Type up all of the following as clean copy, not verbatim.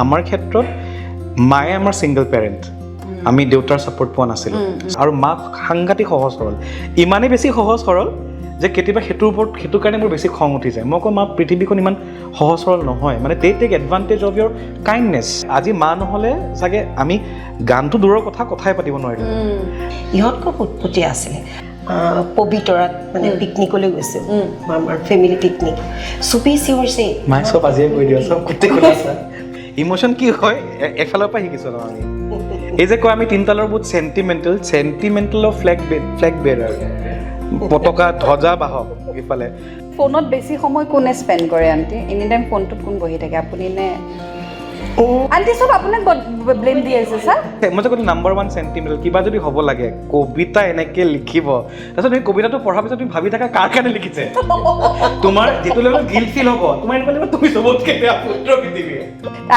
আমাৰ ক্ষেত্ৰত মায়ে আমাৰ ছিংগল পেৰেণ্ট আমি দেউতাৰ ছাপোৰ্ট পোৱা নাছিলোঁ আৰু মাক সাংঘাতিক সহজ সৰল ইমানেই বেছি সহজ সৰল যে কেতিয়াবা সেইটো কাৰণে মোৰ বেছি খং উঠি যায় মই কওঁ মা পৃথিৱীখন ইমান সহজ সৰল নহয় মানে they take advantage of your kindness আজি মা নহ'লে চাগে আমি গানটো দূৰৰ কথাই পাতিব নোৱাৰিলোঁ ইহঁত খুব উৎপত্তি আছিলে পবিতৰাত মানে পিকনিকলৈ গৈছোঁ আমাৰ ফেমিলি পিকনিক চুপি চিঞৰিছে মায়ে চব আজিয়ে কৈ দিয়া চব গোটেই কথা ইম'শ্যন কি হয় এফালৰ পৰা শিকিছোঁ ন আমি এই যে কয় আমি তিনিটালৰ বহুত চেণ্টিমেণ্টেলৰ ফ্লেগ বেয়াৰ পতাকা ধ্বজা বাহক ইফালে ফোনত বেছি সময় কোনে স্পেণ্ড কৰে আণ্টি এনি টাইম ফোনটোত কোন বহি থাকে আপুনি নে আণ্টি চব আপোনাক ব্লেম দি আছে ছাৰ মই যে কৈছোঁ নাম্বাৰ 1 চেণ্টিমেণ্টেল কিবা যদি হ'ব লাগে কবিতা এনেকৈ লিখিব তাৰপিছত তুমি কবিতাটো পঢ়াৰ পিছত তুমি ভাবি থাকা কাৰ কাৰণে লিখিছে তোমাৰ যিটো লেভেলত গিল্ট ফিল হ'ব তোমাৰ এনেকুৱা লাগিব তুমি চবতকৈ বেয়া পুত্ৰ পৃথিৱীৰ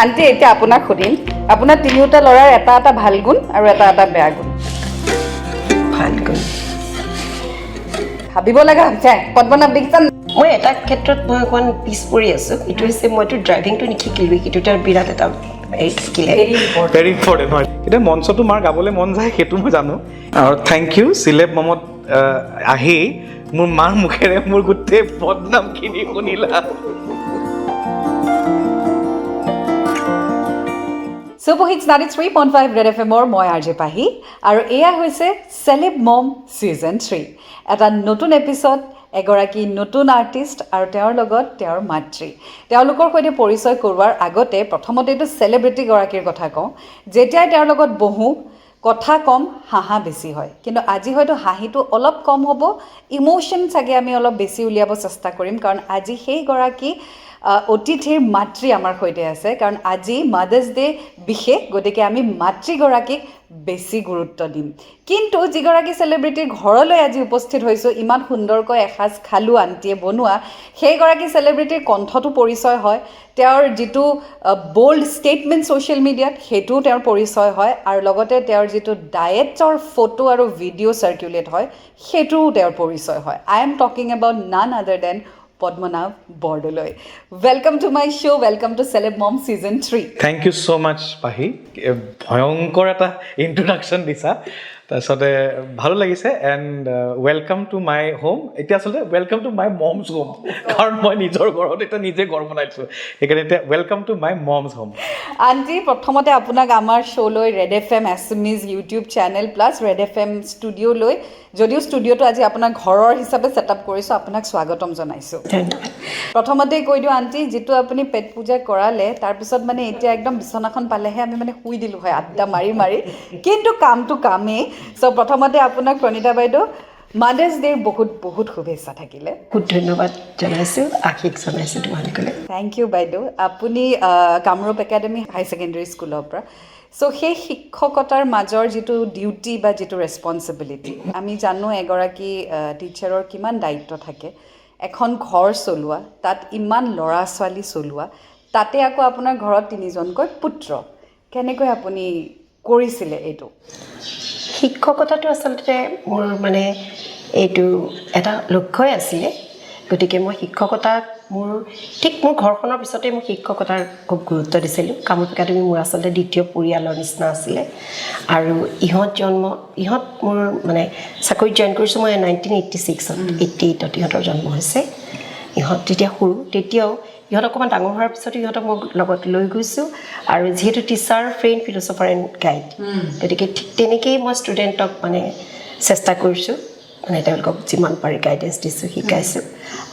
আণ্টি এতিয়া আপোনাক সুধিম আপোনাৰ তিনিওটা ল'ৰাৰ এটা এটা ভাল গুণ আৰু এটা এটা বেয়া গুণ ভাল গুণ ভাবিব লগা হৈছে পদ্মনাভ দেখিছা মই এটা ক্ষেত্ৰত মই অকণমান পিছ পৰি আছোঁ এইটো হৈছে মইতো ড্ৰাইভিংটো নিশিকিলোঁ সেইটো এটা বিৰাট এটা শিকিলে ভেৰি ইম্পৰ্টেণ্ট হয় এতিয়া মঞ্চটো মাৰ গাবলৈ মন যায় সেইটো মই জানো আৰু থেংক ইউ চিলেব মমত আহি মোৰ মাৰ মুখেৰে মোৰ গোটেই বদনামখিনি শুনিলা চুপাৰ হিটছ 93.5 ৰেড FM-ৰ মই আৰজে পাহি আৰু এয়া হৈছে চেলেব মম ছিজন 3 এটা নতুন এপিছড এগৰাকী নতুন আৰ্টিষ্ট আৰু তেওঁৰ লগত তেওঁৰ মাতৃ তেওঁলোকৰ সৈতে পৰিচয় কৰোৱাৰ আগতে প্ৰথমতেতো চেলিব্ৰিটিগৰাকীৰ কথা কওঁ যেতিয়াই তেওঁৰ লগত বহোঁ কথা কম হাঁহা বেছি হয় কিন্তু আজি হয়তো হাঁহিটো অলপ কম হ'ব ইম'শ্যন চাগে আমি অলপ বেছি উলিয়াব চেষ্টা কৰিম কাৰণ আজি সেইগৰাকী অতিথিৰ মাতৃ আমাৰ সৈতে আছে কাৰণ আজি মাদাৰ্ছ ডে বিশেষ গতিকে আমি মাতৃগৰাকীক বেছি গুৰুত্ব দিম কিন্তু যিগৰাকী চেলিব্ৰিটিৰ ঘৰলৈ আজি উপস্থিত হৈছোঁ ইমান সুন্দৰকৈ এসাঁজ খালোঁ আণ্টিয়ে বনোৱা সেইগৰাকী চেলিব্ৰিটিৰ কণ্ঠটো পৰিচয় হয় তেওঁৰ যিটো বল্ড ষ্টেটমেণ্ট ছ'চিয়েল মিডিয়াত সেইটোও তেওঁৰ পৰিচয় হয় আৰু লগতে তেওঁৰ যিটো ডায়েটৰ ফটো আৰু ভিডিঅ' চাৰ্কুলেট হয় সেইটোও তেওঁৰ পৰিচয় হয় I am talking about none other than Padmanabh Bordoloi welcome to my show' welcome to celeb mom season 3 thank you so' much Pahi ভয়ংকৰ এটা ইণ্ট্ৰডাকশ্যন দিছা তাৰপিছতে ভালো লাগিছে and welcome to my home এতিয়া আচলতে welcome to my mom's home কাৰণ মই নিজৰ ঘৰত এতিয়া নিজে ঘৰ বনাইছোঁ সেইকাৰণে এতিয়া welcome to my mom's home aunty প্ৰথমতে আপোনাক আমাৰ শ্ব'লৈ ৰেড এফ এম এছমিজ YouTube channel plus Red FM এম ষ্টুডিঅ'লৈ যদিও ষ্টুডিঅ'টো আজি আপোনাৰ ঘৰৰ হিচাপে ছেটআপ কৰিছোঁ আপোনাক স্বাগতম জনাইছোঁ প্ৰথমতেই কৈ দিওঁ আণ্টি যিটো আপুনি পেট পূজা কৰালে তাৰপিছত মানে এতিয়া একদম বিচনাখন পালেহে আমি মানে শুই দিলোঁ হয় আড্ডা মাৰি কিন্তু কামটো কামেই চ' প্ৰথমতে আপোনাক প্ৰণীতা বাইদেউ মাদাৰ্ছ ডে'ৰ বহুত বহুত শুভেচ্ছা থাকিলে বহুত ধন্যবাদ জনাইছোঁ আশীষ জনাইছোঁ তোমালোকলৈ থেংক ইউ বাইদেউ আপুনি কামৰূপ একাডেমি হাই ছেকেণ্ডেৰী স্কুলৰ পৰা চ' সেই শিক্ষকতাৰ মাজৰ যিটো ডিউটি বা যিটো ৰেছপনচিবিলিটি আমি জানো এগৰাকী টিচাৰৰ কিমান দায়িত্ব থাকে এখন ঘৰ চলোৱা তাত ইমান ল'ৰা ছোৱালী চলোৱা তাতে আকৌ আপোনাৰ ঘৰত 3জনকৈ পুত্ৰ কেনেকৈ আপুনি কৰিছিলে এইটো শিক্ষকতাটো আচলতে মোৰ মানে এইটো এটা লক্ষ্যই আছিলে গতিকে মই শিক্ষকতাক মোৰ ঘৰখনৰ পিছতেই মই শিক্ষকতাৰ খুব গুৰুত্ব দিছিলোঁ কামৰূপ একাডেমি মোৰ আচলতে দ্বিতীয় পৰিয়ালৰ নিচিনা আছিলে আৰু ইহঁত মোৰ মানে চাকৰিত জইন কৰিছোঁ মই 1986ত 88ত ইহঁতৰ জন্ম হৈছে ইহঁত তেতিয়া সৰু তেতিয়াও ইহঁত অকণমান ডাঙৰ হোৱাৰ পিছতো ইহঁতক মই লগত লৈ গৈছোঁ আৰু যিহেতু teacher friend philosopher and guide গতিকে ঠিক তেনেকৈয়ে মই ষ্টুডেণ্টক মানে চেষ্টা কৰিছোঁ মানে তেওঁলোকক যিমান পাৰি গাইডেঞ্চ দিছোঁ শিকাইছোঁ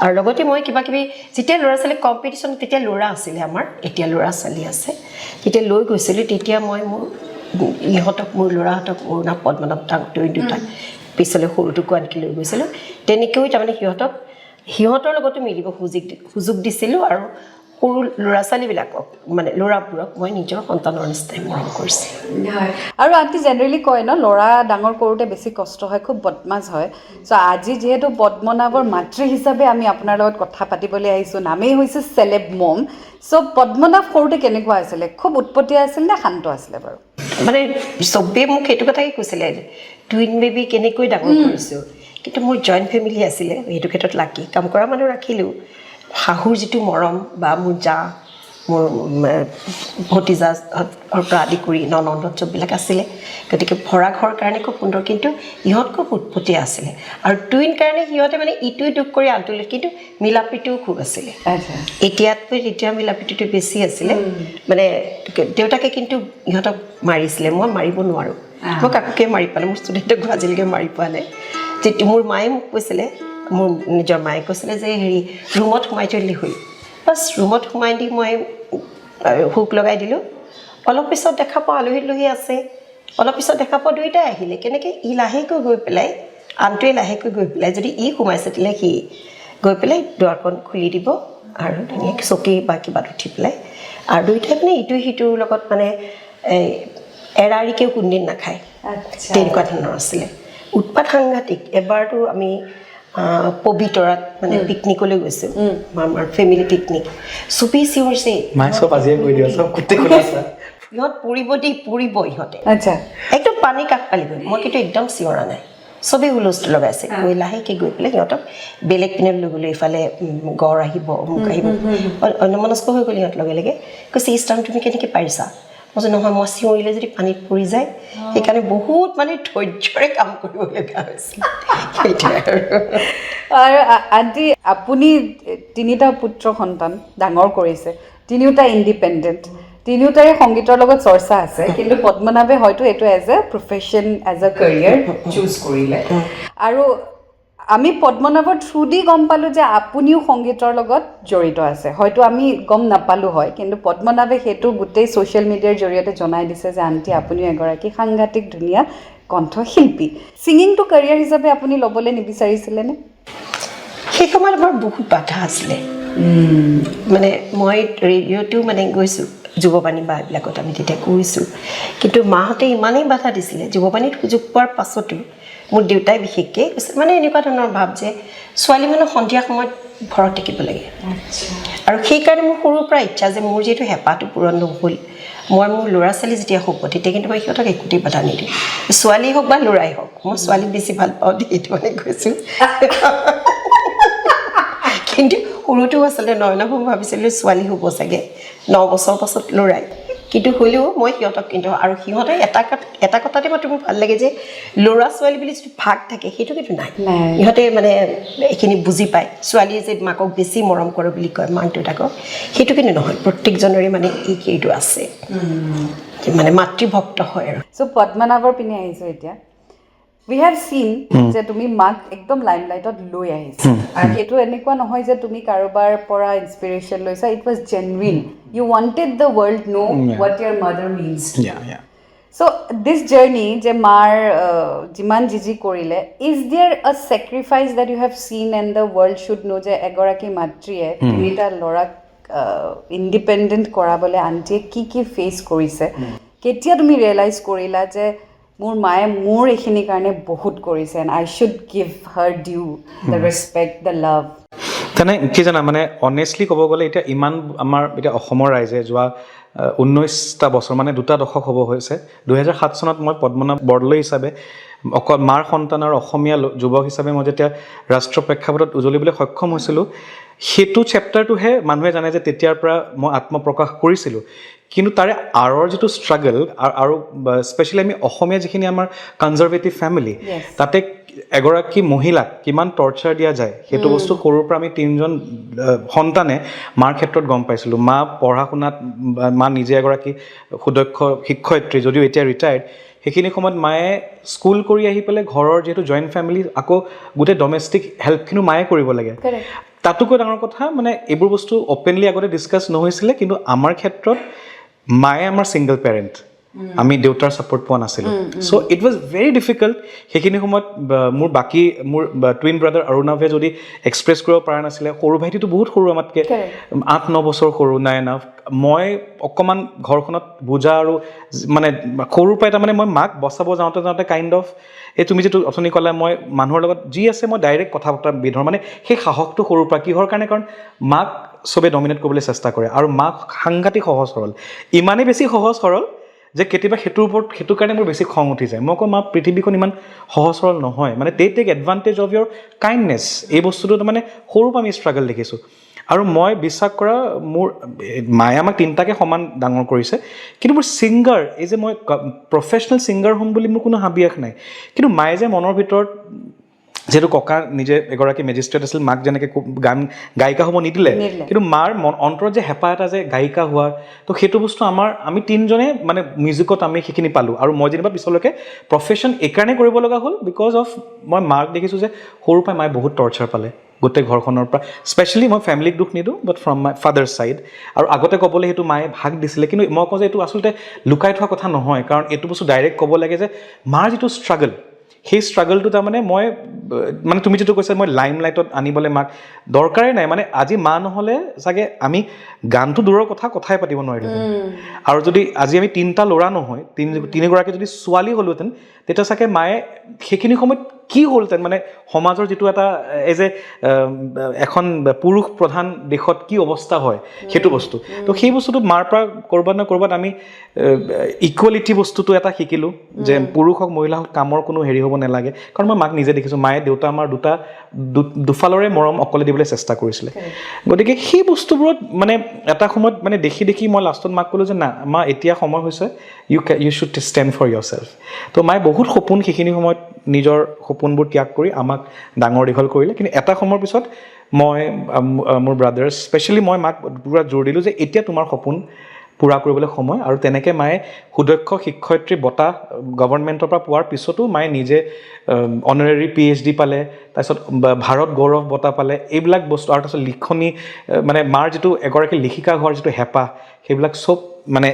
আৰু লগতে মই কিবাকিবি যেতিয়া ল'ৰা ছোৱালী কম্পিটিশ্যন তেতিয়া ল'ৰা আছিলে আমাৰ এতিয়া ল'ৰা ছোৱালী আছে যেতিয়া লৈ গৈছিলোঁ তেতিয়া মই মোৰ ল'ৰাহঁতক মোৰ নাম পদ্মনাভ ডাঙৰ দুটাক পিছলৈ সৰুটোকো আনকি লৈ গৈছিলোঁ তেনেকৈও তাৰমানে সিহঁতৰ লগতো মিলিব সুযোগ দিছিলোঁ আৰু সৰু ল'ৰা ছোৱালীবিলাকক মানে ল'ৰাবোৰক মই নিজৰ সন্তানৰ নিচিনাই মৰম কৰিছিলোঁ আৰু আণ্টি জেনেৰেলি কয় ন ল'ৰা ডাঙৰ কৰোঁতে বেছি কষ্ট হয় খুব বদমাছ হয় চ' আজি যিহেতু পদ্মনাভৰ মাতৃ হিচাপে আমি আপোনাৰ লগত কথা পাতিবলৈ আহিছোঁ নামেই হৈছে চেলেব মম চ' পদ্মনাভ সৰুতে কেনেকুৱা আছিলে খুব উৎপতীয়া আছিল নে শান্ত আছিলে বাৰু মানে চবেই মোক সেইটো কথাই কৈছিলে টুইন বেবী কেনেকৈ ডাঙৰ কৰিছোঁ কিন্তু মোৰ জইণ্ট ফেমিলি আছিলে সেইটো ক্ষেত্ৰত লাকি কাম কৰা মানুহ ৰাখিলোঁ শাহুৰ যিটো মৰম বা মোৰ জা মোৰ ভতিজাৰ পৰা আদি কৰি ননদ চববিলাক আছিলে গতিকে ভৰা ঘৰৰ কাৰণে খুব সুন্দৰ কিন্তু ইহঁত খুব উৎপতীয়া আছিলে আৰু টুইন কাৰণে সিহঁতে মানে ইটোৱে দুখ কৰি আনটোলে কিন্তু মিলাপ্ৰীতিও খুব আছিলে এতিয়াতকৈ তেতিয়া মিলাপ্ৰীতিটো বেছি আছিলে মানে দেউতাকে কিন্তু ইহঁতক মাৰিছিলে মই মাৰিব নোৱাৰোঁ মই কাকোকে মাৰি পোৱা নাই মোৰ ষ্টুডেণ্টক আজিলৈকে মাৰি পোৱা নাই তেতিয়া মোৰ মায়ে মোক কৈছিলে মোৰ নিজৰ মায়ে কৈছিলে যে হেৰি ৰুমত সোমাই থৈ দিলে হ'ল বাছ ৰুমত সোমাই দি মই হুক লগাই দিলোঁ অলপ পিছত দেখা পাওঁ আলহী দুলহী আছে অলপ পিছত দেখা পাওঁ দুয়োটাই আহিলে কেনেকৈ ই লাহেকৈ গৈ পেলাই আনটোৱে লাহেকৈ গৈ পেলাই যদি ই সোমাইছে তেতিয়াহ'লে সি গৈ পেলাই দুৱাৰখন খুলি দিব আৰু ধুনীয়াকৈ চকী বা কিবাত উঠি পেলাই আৰু দুয়োটাই মানে ইটোৱে সিটোৰ লগত মানে এৰাৰিকেও কোনদিন নাখায় তেনেকুৱা ধৰণৰ আছিলে উৎপাত সাংঘাতিক এবাৰতো আমি পবিতৰাত মানে পিকনিকলৈ গৈছোঁ আমাৰ ফেমিলি পিকনিক চুপি চিঞৰিছে ইহঁত পৰিব ইহঁতে একদম পানী কাষ পালিগৈ মই কিন্তু একদম চিঞৰা নাই চবেই হুলস্থুল লগাইছে গৈ লাহেকৈ গৈ পেলাই সিহঁতক বেলেগ পিনে লৈ গ'লোঁ এইফালে গড় আহিব অমুক আহিব অন্যমনস্ক হৈ গ'ল সিহঁত লগে লগে কৈছে ইষ্টাৰ্ণ তুমি কেনেকৈ পাৰিছা মই যে নহয় মই চিঞৰিলে যদি পানীত পৰি যায় সেইকাৰণে বহুত মানে ধৈৰ্যৰে কাম কৰিবলগীয়া হৈছিল সেইটোৱে আৰু আণ্টি আপুনি তিনিটা পুত্ৰ সন্তান ডাঙৰ কৰিছে তিনিওটা ইণ্ডিপেণ্ডেণ্ট তিনিওটাৰে সংগীতৰ লগত চৰ্চা আছে কিন্তু পদ্মনাভে হয়তো এইটো as a profession as a career choose কৰিলে আৰু আমি পদ্মনাভৰ থ্ৰু দি গম পালোঁ যে আপুনিও সংগীতৰ লগত জড়িত আছে হয়তো আমি গম নাপালোঁ হয় কিন্তু পদ্মনাভে সেইটো গোটেই ছ'চিয়েল মিডিয়াৰ জৰিয়তে জনাই দিছে যে আণ্টি আপুনিও এগৰাকী সাংঘাতিক ধুনীয়া কণ্ঠশিল্পী ছিংগিংটো কেৰিয়াৰ হিচাপে আপুনি ল'বলৈ নিবিচাৰিছিলেনে সেই সময়ত আমাৰ বহুত বাধা আছিলে মানে মই ৰেডিঅ'টো মানে গৈছোঁ যুৱবাণী বা এইবিলাকত আমি তেতিয়া কৰিছোঁ কিন্তু মাহঁতে ইমানেই বাধা দিছিলে যুৱবাণীত সুযোগ পোৱাৰ পাছতো মোৰ দেউতাই বিশেষকৈ কৈছে মানে এনেকুৱা ধৰণৰ ভাৱ যে ছোৱালী মানুহ সন্ধিয়া সময়ত ঘৰত থাকিব লাগে আৰু সেইকাৰণে মোৰ সৰুৰ পৰা ইচ্ছা যে মোৰ যিহেতু হেঁপাহটো পূৰণ নহ'ল মই মোৰ ল'ৰা ছোৱালী যেতিয়া হ'ব তেতিয়া কিন্তু মই সিহঁতক একোটেই বাধা নিদিওঁ ছোৱালী হওক বা ল'ৰাই হওক মই ছোৱালীক বেছি ভাল পাওঁ এইটো মানে কৈছোঁ কিন্তু সৰুটো আচলতে নয়না মই ভাবিছিলোঁ ছোৱালী হ'ব চাগে 9 বছৰ পাছত ল'ৰাই কিন্তু হ'লেও মই সিহঁতক কিন্তু আৰু সিহঁতে এটা কথাতে মাত্ৰ মোৰ ভাল লাগে যে ল'ৰা ছোৱালী বুলি যিটো ভাগ থাকে সেইটো কিন্তু নাই ইহঁতে মানে এইখিনি বুজি পায় ছোৱালীয়ে যে মাকক বেছি মৰম কৰে বুলি কয় মাক দেউতাকক সেইটো কিন্তু নহয় প্ৰত্যেকজনৰে মানে এইটো আছে মানে মাতৃভক্ত হয় আৰু চ' পদ্মনাভৰ পিনে আহিছোঁ এতিয়া উই হেভ চিন যে তুমি মাক একদম লাইমলাইটত লৈ আহিছা আৰু সেইটো এনেকুৱা নহয় যে তুমি কাৰোবাৰ পৰা ইনস্পিৰেশ্যন লৈছা it was genuine you wanted the world know' what your mother means so' this journey যে মাৰ যিমান যি কৰিলে is there a sacrifice that you have seen and the world should know' যে এগৰাকী মাতৃয়ে তিনিটা ল'ৰাক ইণ্ডিপেণ্ডেণ্ট কৰাবলৈ আণ্টিয়ে কি ফেচ কৰিছে কেতিয়া তুমি ৰিয়েলাইজ কৰিলা যে মোৰ মায়ে মোৰ এইখিনিৰ কাৰণে বহুত কৰিছে and I should give her due the respect the love তেনে কি জানা মানে অনেষ্টলি ক'ব গ'লে এতিয়া ইমান আমাৰ এতিয়া অসমৰ ৰাইজে যোৱা 19টা বছৰ মানে 2টা দশক হ'ব হৈছে 2007 চনত মই পদ্মনাভ বৰদলৈ হিচাপে অকল মাৰ সন্তান আৰু অসমীয়া যুৱক হিচাপে মই যেতিয়া ৰাষ্ট্ৰীয় প্ৰেক্ষাপটত উজলিবলৈ সক্ষম হৈছিলোঁ সেইটো চেপ্টাৰটোহে মানুহে জানে যে তেতিয়াৰ পৰা মই আত্মপ্ৰকাশ কৰিছিলোঁ কিন্তু তাৰে আঁৰৰ যিটো ষ্ট্ৰাগল আৰু স্পেচিয়েলি আমি অসমীয়া যিখিনি আমাৰ কনজাৰ্ভেটিভ ফেমিলি তাতে এগৰাকী মহিলাক কিমান টৰ্চাৰ দিয়া যায় সেইটো বস্তু সৰুৰ পৰা আমি 3জন সন্তানে মাৰ ক্ষেত্ৰত গম পাইছিলোঁ মা পঢ়া শুনাত মা নিজে এগৰাকী সুদক্ষ শিক্ষয়িত্ৰী যদিও এতিয়া ৰিটায়াৰ্ড সেইখিনি সময়ত মায়ে স্কুল কৰি আহি পেলাই ঘৰৰ যিহেতু জইণ্ট ফেমিলি আকৌ গোটেই ডমেষ্টিক হেল্পখিনিও মায়ে কৰিব লাগে তাতোকৈ ডাঙৰ কথা মানে এইবোৰ বস্তু অপেনলি আগতে ডিছকাছ নহৈছিলে কিন্তু আমাৰ ক্ষেত্ৰত মায়ে আমাৰ ছিংগল পেৰেণ্ট আমি দেউতাৰ ছাপোৰ্ট পোৱা নাছিলোঁ চ' ইট ৱাজ ভেৰি ডিফিকাল্ট সেইখিনি সময়ত মোৰ টুইন ব্ৰাদাৰ অৰুণাভে যদি এক্সপ্ৰেছ কৰিব পৰা নাছিলে সৰু ভাইটিটো বহুত সৰু আমাতকৈ 8-9 বছৰ সৰু নাই এনাফ মই অকণমান ঘৰখনত বুজা আৰু মানে সৰুৰ পৰাই তাৰমানে মই মাক বচাব যাওঁতে কাইণ্ড অফ এই তুমি যিটো অথনি ক'লা মই মানুহৰ লগত যি আছে মই ডাইৰেক্ট কথা পতা বিধৰ মানে সেই সাহসটো সৰুৰ পৰা কিহৰ কাৰণে কাৰণ মাক চবে ডমিনেট কৰিবলৈ চেষ্টা কৰে আৰু মাক সাংঘাতিক সহজ সৰল ইমানেই বেছি সহজ সৰল যে কেতিয়াবা সেইটো কাৰণে মোৰ বেছি খং উঠি যায় মই কওঁ মা পৃথিৱীখন ইমান সহজ সৰল নহয় মানে they take advantage of your kindness এই বস্তুটো মানে সৰুৰ পৰা আমি ষ্ট্ৰাগল দেখিছোঁ আৰু মই বিশ্বাস কৰা মোৰ মায়ে আমাক তিনিটাকে সমান ডাঙৰ কৰিছে কিন্তু মোৰ ছিংগাৰ এই যে মই প্ৰফেচনেল ছিংগাৰ হ'ম বুলি মোৰ কোনো হাবিয়াস নাই কিন্তু মায়ে যে মনৰ ভিতৰত যিহেতু ককা নিজে এগৰাকী মেজিষ্ট্ৰেট আছিল মাক যেনেকৈ গান গায়িকা হ'ব নিদিলে কিন্তু মাৰ অন্তৰত যে হেঁপাহ এটা যে গায়িকা হোৱাৰ তো সেইটো বস্তু আমি তিনিজনে মানে মিউজিকত আমি সেইখিনি পালোঁ আৰু মই যেনিবা পিছলৈকে প্ৰফেশ্যন এইকাৰণে কৰিব লগা হ'ল বিকজ অফ মই মাক দেখিছোঁ যে সৰুৰ পৰাই মায়ে বহুত টৰ্চাৰ পালে গোটেই ঘৰখনৰ পৰা স্পেচিয়েলি মই ফেমিলিক দুখ নিদিওঁ বাট ফ্ৰম মাই ফাদাৰ ছাইড আৰু আগতে ক'বলৈ সেইটো মায়ে ভাগ দিছিলে কিন্তু মই কওঁ যে এইটো আচলতে লুকাই থোৱা কথা নহয় কাৰণ এইটো বস্তু ডাইৰেক্ট ক'ব লাগে যে মাৰ যিটো ষ্ট্ৰাগল সেই ষ্ট্ৰাগলটো তাৰমানে মই মানে তুমি যিটো কৈছা মই লাইম লাইটত আনিবলৈ মাক দৰকাৰেই নাই মানে আজি মা নহ'লে চাগে আমি গানটো দূৰৰ কথাই পাতিব নোৱাৰিলোঁহেঁতেন আৰু যদি আজি আমি তিনিটা ল'ৰা নহয় তিনিগৰাকী যদি ছোৱালী হ'লোহেঁতেন তেতিয়া চাগে মায়ে সেইখিনি সময়ত কি হ'লহেঁতেন মানে সমাজৰ যিটো এটা এই যে এখন পুৰুষ প্ৰধান দেশত কি অৱস্থা হয় সেইটো বস্তু তো সেই বস্তুটো মাৰ পৰা ক'ৰবাত নহয় ক'ৰবাত আমি ইকুৱেলিটি বস্তুটো এটা শিকিলোঁ যে পুৰুষ হওক মহিলা হওক কামৰ কোনো হেৰি হ'ব নালাগে কাৰণ মই মাক নিজে দেখিছোঁ মায়ে দেউতা আমাৰ দুফালৰে মৰম অকলে দিবলৈ চেষ্টা কৰিছিলে গতিকে সেই বস্তুবোৰত মানে এটা সময়ত মানে দেখি মই লাষ্টত মাক ক'লোঁ যে না মা এতিয়া সময় হৈছে you should stand for yourself তো মায়ে বহুত সপোন সেইখিনি সময়ত নিজৰ সপোনবোৰ ত্যাগ কৰি আমাক ডাঙৰ দীঘল কৰিলে কিন্তু এটা সময়ৰ পিছত মই মোৰ ব্ৰাদাৰ্ছ স্পেচিয়েলি মই মাক পূৰা জোৰ দিলোঁ যে এতিয়া তোমাৰ সপোন পূৰা কৰিবলৈ সময় আৰু তেনেকৈ মায়ে সুদক্ষ শিক্ষয়িত্ৰী বঁটা গভৰ্ণমেণ্টৰ পৰা পোৱাৰ পিছতো মায়ে নিজে অনাৰেৰী PhD পালে তাৰপিছত ভাৰত গৌৰৱ বঁটা পালে এইবিলাক বস্তু আৰু তাৰপিছত লিখনি মানে মাৰ যিটো এগৰাকী লেখিকা হোৱাৰ যিটো হেঁপাহ সেইবিলাক চব মানে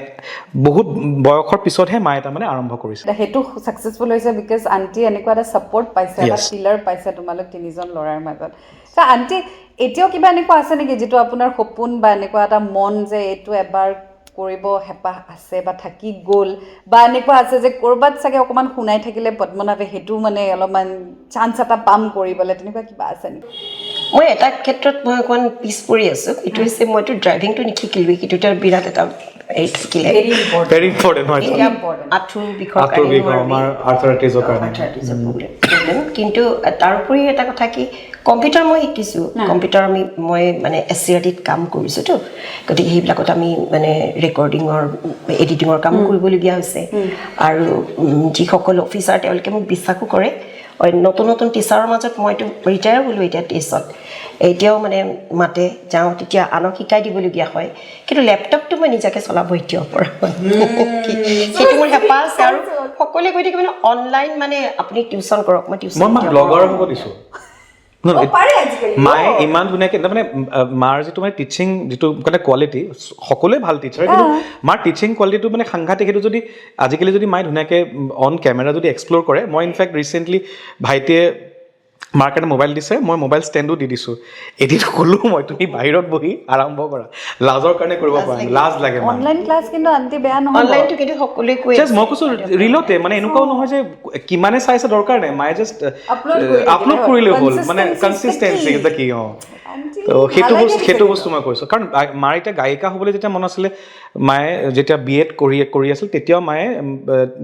বহুত বয়সৰ পিছতহে মায়ে তাৰমানে আৰম্ভ কৰিছে সেইটো ছাকচেছফুল হৈছে বিকজ আণ্টি এনেকুৱা এটা ছাপৰ্ট পাইছে এটা পিলাৰ পাইছে তোমালোক তিনিজন ল'ৰাৰ মাজত ত' আণ্টি এতিয়াও কিবা এনেকুৱা আছে নেকি যিটো আপোনাৰ সপোন বা এনেকুৱা এটা মন যে এইটো এবাৰ কৰিব হেঁপাহ আছে বা থাকি গ'ল বা এনেকুৱা আছে যে ক'ৰবাত চাগে অকণমান শুনাই থাকিলে পদ্মনাভে সেইটো মানে অলপমান চান্স এটা পাম কৰিবলৈ তেনেকুৱা কিবা আছে নেকি মই এটা ক্ষেত্ৰত মই অকণমান পিছ পৰি আছোঁ এইটো হৈছে মইতো ড্ৰাইভিংটো নিশিকিলোঁৱেই কিন্তু এটা বিৰাট এটা শিকিলে ভেৰি ইম্পৰ্টেণ্ট হয় আঁঠুৰ বিষৰ প্ৰব্লেম কিন্তু তাৰোপৰি এটা কথা কি কম্পিউটাৰ মই শিকিছোঁ কম্পিউটাৰ মই মানে SCRTত কাম কৰিছোঁতো গতিকে সেইবিলাকত আমি মানে ৰেকৰ্ডিঙৰ এডিটিঙৰ কামো কৰিবলগীয়া হৈছে আৰু যিসকল অফিচাৰ তেওঁলোকে মোক বিশ্বাসো কৰে নতুন টিচাৰৰ মাজত মইতো ৰিটায়াৰ হ'লোঁ এতিয়া টেষ্টত এতিয়াও মানে মাতে যাওঁ তেতিয়া আনক শিকাই দিবলগীয়া হয় কিন্তু লেপটপটো মই নিজাকে চলাব এতিয়াও পৰা সেইটো মোৰ হেঁপাহ আছে আৰু সকলোৱে কৈ থাকে মানে অনলাইন মানে আপুনি টিউশ্যন কৰক মই টিউশ্যন ব্লগাৰ হ'ব দিছোঁ মায়ে ইমান ধুনীয়াকৈ তাৰমানে মাৰ যিটো মানে টিচিং যিটো মানে কোৱালিটি সকলোৱে ভাল টিচাৰ কিন্তু মাৰ টিচিং কোৱালিটিটো মানে সাংঘাতিক সেইটো যদি আজিকালি যদি মায়ে ধুনীয়াকৈ অন কেমেৰা যদি এক্সপ্ল'ৰ কৰে মই ইনফেক্ট ৰিচেণ্টলি ভাইটিয়ে মাৰ কাৰণে মোবাইল দিছে মই মোবাইল ষ্টেণ্ডো দি দিছোঁ এদিন ক'লোঁ মই তুমি বাহিৰত বহি আৰম্ভ কৰা লাজৰ কাৰণে কৰিব পৰা লাজ লাগে অনলাইন ক্লাছ কিন্তু আণ্টি বেয়া নহয় অনলাইনটো কিন্তু সকলোৱে কৈ জাষ্ট মই কৈছোঁ ৰিলতে মানে এনেকুৱাও নহয় যে কিমানে চাইছে দৰকাৰ নাই মায়ে জাষ্ট আপলোড কৰিলেও হ'ল মানে কনচিষ্টেঞ্চি এটা কি তো সেইটো বস্তু মই কৈছোঁ কাৰণ মাৰ এতিয়া গায়িকা হ'বলৈ যেতিয়া মন আছিলে মায়ে যেতিয়া BEd কৰি আছিল তেতিয়াও মায়ে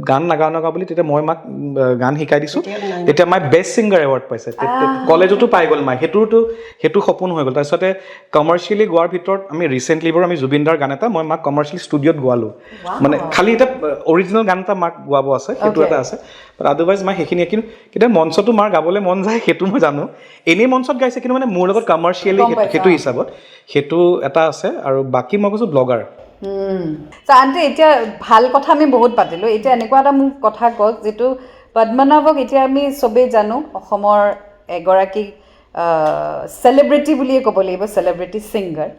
গান নাগাওঁ বুলি তেতিয়া মই মাক গান শিকাই দিছোঁ তেতিয়া মায়ে বেষ্ট ছিংগাৰ এৱাৰ্ড পাইছে কলেজতো পাই গ'ল মায়ে সেইটো সপোন হৈ গ'ল তাৰপিছতে কমাৰ্চিয়েলি গোৱাৰ ভিতৰত আমি ৰিচেণ্টলি আমি জুবিন দাৰ গান এটা মই মাক কমাৰ্চিয়েল ষ্টুডিঅ'ত গোৱালোঁ মানে খালি এতিয়া অৰিজিনেল গান এটা মাক গোৱাব আছে সেইটো এটা আছে আদাৰৱাইজ মই সেইখিনি কিন্তু কেতিয়া মঞ্চটো মাৰ গাবলৈ মন যায় সেইটো মই জানো এনেই মঞ্চত গাইছে কিন্তু মানে মোৰ লগত কমাৰ্চিয়েলি সেইটো হিচাপত সেইটো এটা আছে আৰু বাকী মই কৈছোঁ ব্লগাৰ আণ্টি এতিয়া ভাল কথা আমি বহুত পাতিলোঁ এতিয়া এনেকুৱা এটা মোক কথা কওক যিটো পদ্মনাভক এতিয়া আমি চবেই জানো অসমৰ এগৰাকী চেলিব্ৰিটি বুলিয়ে ক'ব লাগিব চেলিব্ৰিটি ছিংগাৰ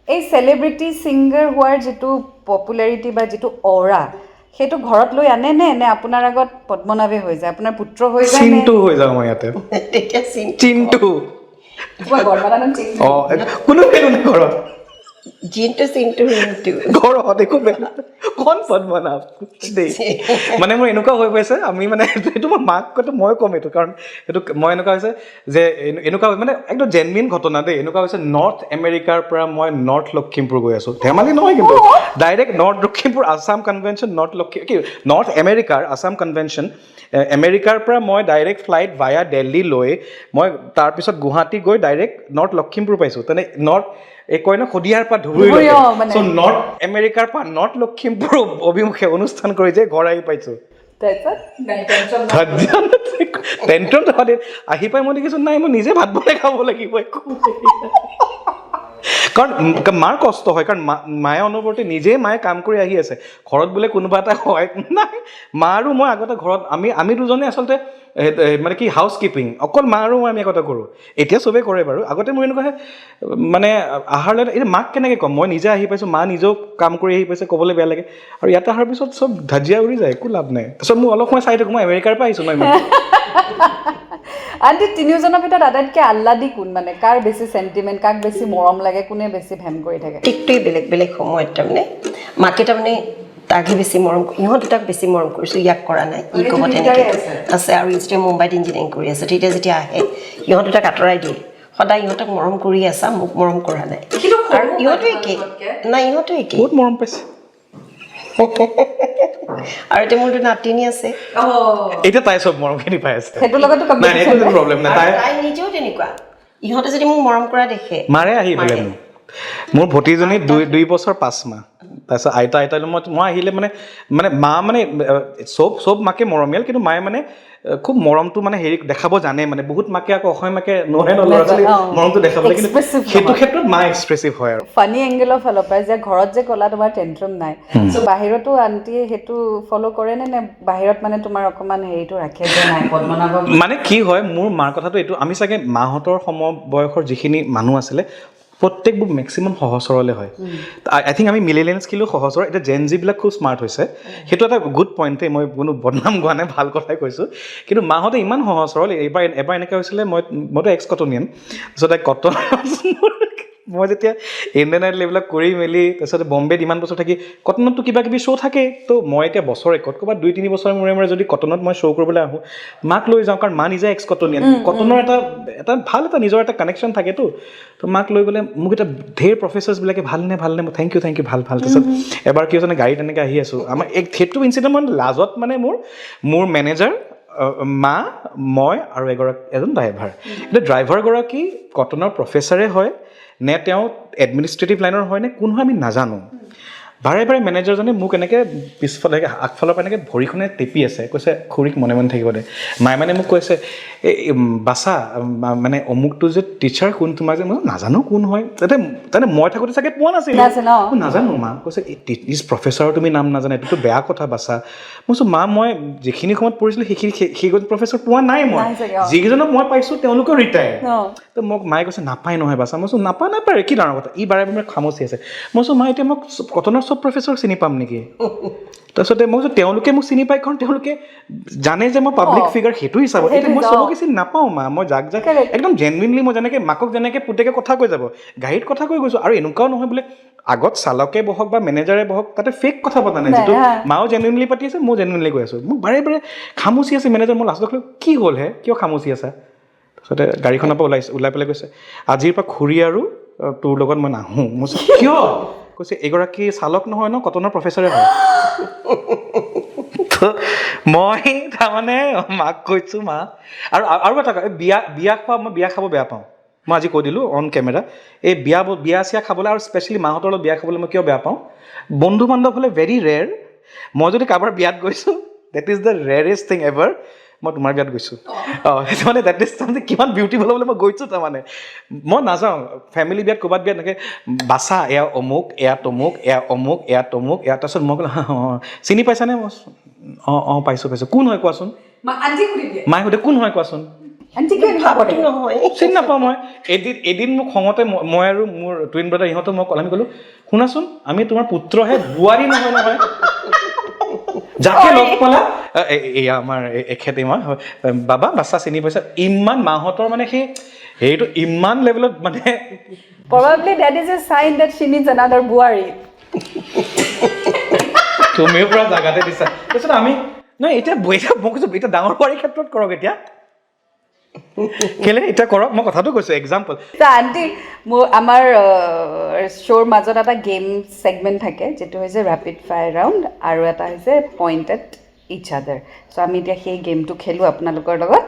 এই চেলিব্ৰিটি ছিংগাৰ হোৱাৰ যিটো পপুলাৰিটি বা যিটো অ'ৰা সেইটো ঘৰত লৈ আনে নে আপোনাৰ আগত পদ্মনাভে হৈ যায় আপোনাৰ পুত্ৰ হৈ যায় চিন্তু হৈ যাওঁ মই ইয়াতে তেতিয়া চিন্তু কোনো ঘৰত জিনটো চিনটো ঘৰত একো বেয়া কোন পদ্মনাভ দেই মানে মোৰ এনেকুৱা হৈ গৈছে আমি মানে এইটো মই মাক কৈতো মই ক'ম এইটো কাৰণ এইটো মই এনেকুৱা হৈছে যে এনেকুৱা মানে একদম জেনুইন ঘটনা দেই এনেকুৱা হৈছে নৰ্থ আমেৰিকাৰ পৰা মই নৰ্থ লখিমপুৰ গৈ আছোঁ ধেমালি নহয় কিন্তু direct north Lakhimpur Assam convention north আমেৰিকাৰ আছাম কনভেনশ্যন আমেৰিকাৰ পৰা মই ডাইৰেক্ট ফ্লাইট ভায়া দিল্লী লৈ মই তাৰপিছত গুৱাহাটী গৈ ডাইৰেক্ট নৰ্থ লখিমপুৰ পাইছোঁ তেনে নৰ্থ এই কয় ন শদিয়াৰ পৰা ধুবুৰী চ' নৰ্থ আমেৰিকাৰ পৰা নৰ্থ লখিমপুৰ অভিমুখে অনুষ্ঠান কৰি যে ঘৰ আহি পাইছোঁ টেনশ্যন আহি পাই মই দেখিছোঁ নাই মই নিজে ভাত বনাই খাব লাগিব একো কাৰণ মাৰ কষ্ট হয় কাৰণ মায়ে অনবৰতে নিজেই মায়ে কাম কৰি আহি আছে ঘৰত বোলে কোনোবা এটা হয় নাই মা আৰু মই আগতে ঘৰত আমি দুজনে আচলতে মানে কি হাউচ কিপিং অকল মা আৰু মই আমি আগতে কৰোঁ এতিয়া চবেই কৰে বাৰু আগতে মোৰ এনেকুৱা মানে আহাৰ লৈ এতিয়া মাক কেনেকৈ ক'ম মই নিজে আহি পাইছোঁ মা নিজেও কাম কৰি আহি পাইছে ক'বলৈ বেয়া লাগে আৰু ইয়াতে অহাৰ পিছত চব ধাজিয়া উৰি যায় একো লাভ নাই তাৰপিছত মোৰ অলপ সময় চাই থাকোঁ মই আমেৰিকাৰ পৰা আহিছোঁ মই আনটি তিনিওজনৰ ভিতৰত আটাইতকৈ আহ্লাদি কোন মানে কাৰ বেছি চেণ্টিমেণ্ট কাক বেছি মৰম লাগে কোনে বেছি ভেম কৰি থাকে প্ৰত্যেকটোৱে বেলেগ বেলেগ সময়ত তাৰমানে মাকে তাৰমানে তাকহে বেছি মৰম ইহঁত দুটাক বেছি মৰম কৰিছোঁ ইয়াক কৰা নাই ই ক'ব তেনেকৈ আছে আৰু এতিয়া মুম্বাইত ইঞ্জিনিয়াৰিং কৰি আছে তেতিয়া যেতিয়া আহে ইহঁত দুটাক আঁতৰাই দিয়ে সদায় ইহঁতক মৰম কৰি আছা মোক মৰম কৰা নাই আৰু ইহঁতো একেই নাই ইহঁতো একেই বহুত মৰম পাইছে আৰু এতিয়া মোৰতো নাতিনী আছে এতিয়া তাই চব মৰমখিনি পাই আছে সেইটোৰ লগতো প্ৰব্লেম নাই তাই নিজেও তেনেকুৱা ইহঁতে যদি মোক মৰম কৰা দেখে মাৰে আহি পেলাই মোৰ ভতিজনী 2 বছৰ 5 মাহ তাৰপিছত আইতা মই আহিলে মানে মা মানে চব মাকে মৰমীয়াল কিন্তু মায়ে মানে খুব মৰমটো মানে হেৰি দেখাব জানে মানে বহুত মাকে আকৌ অসমীয়া মাকে নহে ল'ৰা ছোৱালী মৰমটো দেখাবলৈ কিন্তু সেইটো ক্ষেত্ৰত মা এক্সপ্ৰেছিভ হয় আৰু ফানি এংগেলৰ ফালৰ পৰা যে ঘৰত যে ক'লা তোমাৰ টেনশ্যন নাই চ' বাহিৰতো আণ্টিয়ে সেইটো ফ'ল' কৰে নে বাহিৰত মানে তোমাৰ অকণমান হেৰিটো ৰাখে যে নাই পদ্মনাভ মানে কি হয় মোৰ মাৰ কথাটো এইটো আমি চাগে মাহঁতৰ সমবয়সৰ যিখিনি মানুহ আছিলে প্ৰত্যেকবোৰ মেক্সিমাম সহজ সৰলে হয় আই থিংক আমি মিলেনিয়েলছ স্কিলো সহজ সৰল এতিয়া জেন জিবিলাক খুব স্মাৰ্ট হৈছে সেইটো এটা গুড পইণ্টেই মই কোনো বদনাম গোৱা নাই ভাল কথাই কৈছোঁ কিন্তু মাহঁতে ইমান সহজ সৰল এবাৰ এনেকৈ হৈছিলে মইতো এক্স কটনিয়ান তাৰপিছত কটন মই যেতিয়া ইণ্ডিয়ান আইডল এইবিলাক কৰি মেলি তাৰপিছত বম্বেত ইমান বছৰ থাকি কটনততো কিবা কিবি শ্ব' থাকে তো মই এতিয়া বছৰে ক'ৰবাত 2-3 বছৰৰ মূৰে যদি কটনত মই শ্ব' কৰিবলৈ আহোঁ মাক লৈ যাওঁ কাৰণ মা নিজে এক্স কটনিয়ান কটনৰ এটা ভাল এটা নিজৰ এটা কানেকশ্যন থাকেতো তো মাক লৈ গ'লে মোক এতিয়া ঢেৰ প্ৰফেচাৰ্ছবিলাকে ভালনে থেংক ইউ ভাল তাৰপিছত এবাৰ কি হৈছে গাড়ীত এনেকৈ আহি আছোঁ আমাৰ সেইটো ইনচিডেণ্ট মই লাজত মানে মোৰ মেনেজাৰ মা মই আৰু এজন ড্ৰাইভাৰ এতিয়া ড্ৰাইভাৰগৰাকী কটনৰ প্ৰফেচাৰে হয় নে তেওঁ এডমিনিষ্ট্ৰেটিভ লাইনৰ হয় নে কোন হয় আমি নাজানো বাৰে মেনেজাৰজনে মোক এনেকৈ পিছফালে আগফালৰ পৰা এনেকৈ ভৰিখনে টেপি আছে কৈছে খুৰীক মনে থাকিব দে মায়ে মানে মোক কৈছে এই বাছা মানে অমুকটো যে টিচাৰ কোন তোমাক যে মই নাজানো কোন হয় তাতে মই থাকোঁতে চাগে পোৱা নাছিলোঁ নাজানো মা কৈছে ইজ প্ৰফেচাৰৰ তুমি নাম নাজানে এইটোতো বেয়া কথা বাছা মই কৈছোঁ মা মই যিখিনি সময়ত পঢ়িছিলোঁ সেইজন প্ৰফেচাৰ পোৱা নাই মই যিকেইজনক মই পাইছোঁ তেওঁলোকেও ৰিটায়াৰ তো মোক মায়ে কৈছে নাপায় নহয় বাছা মই কৈছোঁ নাপায় কি ডাঙৰ কথা ই বাৰে খামচি আছে মই কৈছোঁ মা এতিয়া মোক কটনৰ চব প্ৰফেচাৰক চিনি পাম নেকি তাৰপিছতে মই কৈছোঁ তেওঁলোকে মোক চিনি পায় কাৰণ তেওঁলোকে জানে যে মই পাব্লিক ফিগাৰ সেইটো হিচাপত এতিয়া মই চবকে চিনি নাপাওঁ মা মই যাক একদম জেনুইনলি মই যেনেকৈ মাকক যেনেকৈ পুতেকে কথা কৈ যাব গাড়ীত কথা কৈ গৈছোঁ আৰু এনেকুৱাও নহয় বোলে আগত চালকে বহক বা মেনেজাৰে বহক তাতে ফেক কথা পতা নাই যিটো মাও জেনুইনলি পাতি আছে মই জেনুইনলি কৈ আছোঁ মোক বাৰে খামুচি আছে মেনেজাৰ মই লাষ্টত কি হ'ল হে কিয় খামুচি আছা তাৰপিছতে গাড়ীখনৰ পৰা ওলাই পেলাই কৈছে আজিৰ পৰা খুৰী আৰু তোৰ লগত মই নাহোঁ মই কিয় কৈছে এগৰাকী চালক নহয় ন কটনৰ প্ৰফেচাৰে হয় মই তাৰমানে মাক কৈছোঁ মা আৰু এটা মই বিয়া খাব বেয়া পাওঁ মই আজি কৈ দিলোঁ অন কেমেৰা এই বিয়া চিয়া খাবলৈ আৰু স্পেচিয়েলি মাহঁতৰ লগত বিয়া খাবলৈ মই কিয় বেয়া পাওঁ বন্ধু বান্ধৱ হ'লে ভেৰি ৰেৰ মই যদি কাৰোবাৰ বিয়াত গৈছোঁ that is the rarest thing ever মই তোমাৰ বিয়াত গৈছোঁ সেইটো মানে দেট ইজ তাৰমানে কিমান বিউটিফুল হ'বলৈ মই গৈছোঁ তাৰমানে মই নাযাওঁ ফেমিলি বিয়াত ক'ৰবাত বিয়াত এনেকৈ বাছা এয়া অমুক এয়া তমুক এয়া অমুক এয়া তমুক এয়া তাৰপিছত মই ক'লোঁ চিনি পাইছানে মই পাইছোঁ কোন হয় কোৱাচোন মায়ে সুধে কোন হয় কোৱাচোন চিনি নাপাওঁ মই এদিন মোক খঙতে মই আৰু মোৰ টুইন ব্ৰাদাৰ ইহঁতে মই আমি ক'লোঁ শুনাচোন আমি তোমাৰ পুত্ৰহে বোৱাৰী নহয় যাকে লগ পালা এয়া আমাৰ এখেতে মই বাবা বাচ্চা চিনি পাইছা ইমান মাহঁতৰ মানে সেই হেৰিটো ইমান লেভেলত মানে probably that is a sign that she needs another বোৱাৰী তুমিও পুৰা জাগাতে দিছা তাৰপিছত আমি নহয় এতিয়া মই কৈছোঁ এতিয়া ডাঙৰ বোৱাৰীৰ ক্ষেত্ৰত কৰক এতিয়া কেলে এতিয়া কৰক মই কথাটো কৈছোঁ এক্সাম্পল আণ্টি মোৰ আমাৰ শ্ব'ৰ মাজত এটা গেম ছেগমেণ্ট থাকে যিটো হৈছে ৰেপিড ফায়াৰ ৰাউণ্ড আৰু এটা হৈছে পইণ্ট এট ইচ আদাৰ চ' আমি এতিয়া সেই গেমটো খেলোঁ আপোনালোকৰ লগত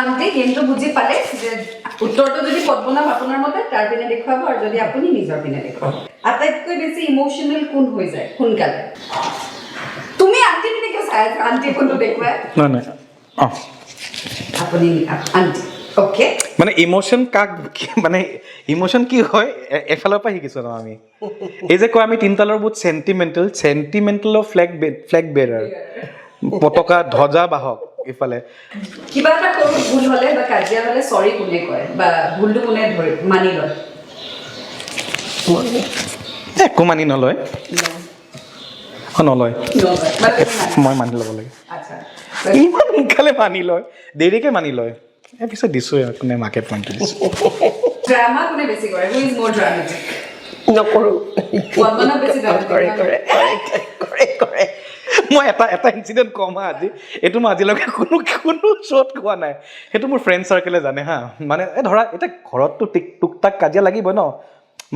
আন্টি গেমটো বুজি পালে যে উত্তৰটো যদি পদ্মনাভ আপোনাৰ মতে তাৰ পিনে দেখুৱাব আৰু যদি আপুনি নিজৰ পিনে দেখুৱাব আটাইতকৈ বেছি ইমোশ্যনেল কোন হৈ যায় সোনকালে তুমি আন্টি পিনে কিয় চাই আছা আন্টি কোনটো দেখুৱাই নাই আপুনি আন্টি অ'কে মানে ইমোশ্যন কাক মানে ইমোশ্যন কি হয় এফালৰ পৰা শিকিছোঁ ন আমি এই যে কয় আমি তিনিটালৰ বহুত চেণ্টিমেণ্টেলৰ ফ্লেগ বেৰাৰ পতাকা ধ্বজা বাহক ইফালে কিবা এটা সৰু ভুল হ'লে বা কাজিয়া হ'লে চৰি কোনে কয় বা ভুলটো কোনে ধৰি মানি লয় একো মানি নলয় নলয় মই মানি ল'ব লাগে ইমান সোনকালে মানি লয় দেৰিকৈ মানি লয় পিছত দিছোঁ আৰু কোনে মাকে পইণ্টটো দিছোঁ ড্ৰামা কোনে বেছি কৰে হু ইজ মোৰ ড্ৰামেটিক নকৰোঁ পদ্মনাভ বেছি কৰে কৰে কৰে কৰে মই এটা ইনচিডেণ্ট কম হা আজি এইটো মই আজিলৈকে কোনো শ্ব'ত কোৱা নাই সেইটো মোৰ ফ্ৰেণ্ড চাৰ্কেলে জানে হা মানে ধৰা এতিয়া ঘৰততো টুক টাক কাজিয়া লাগিবই ন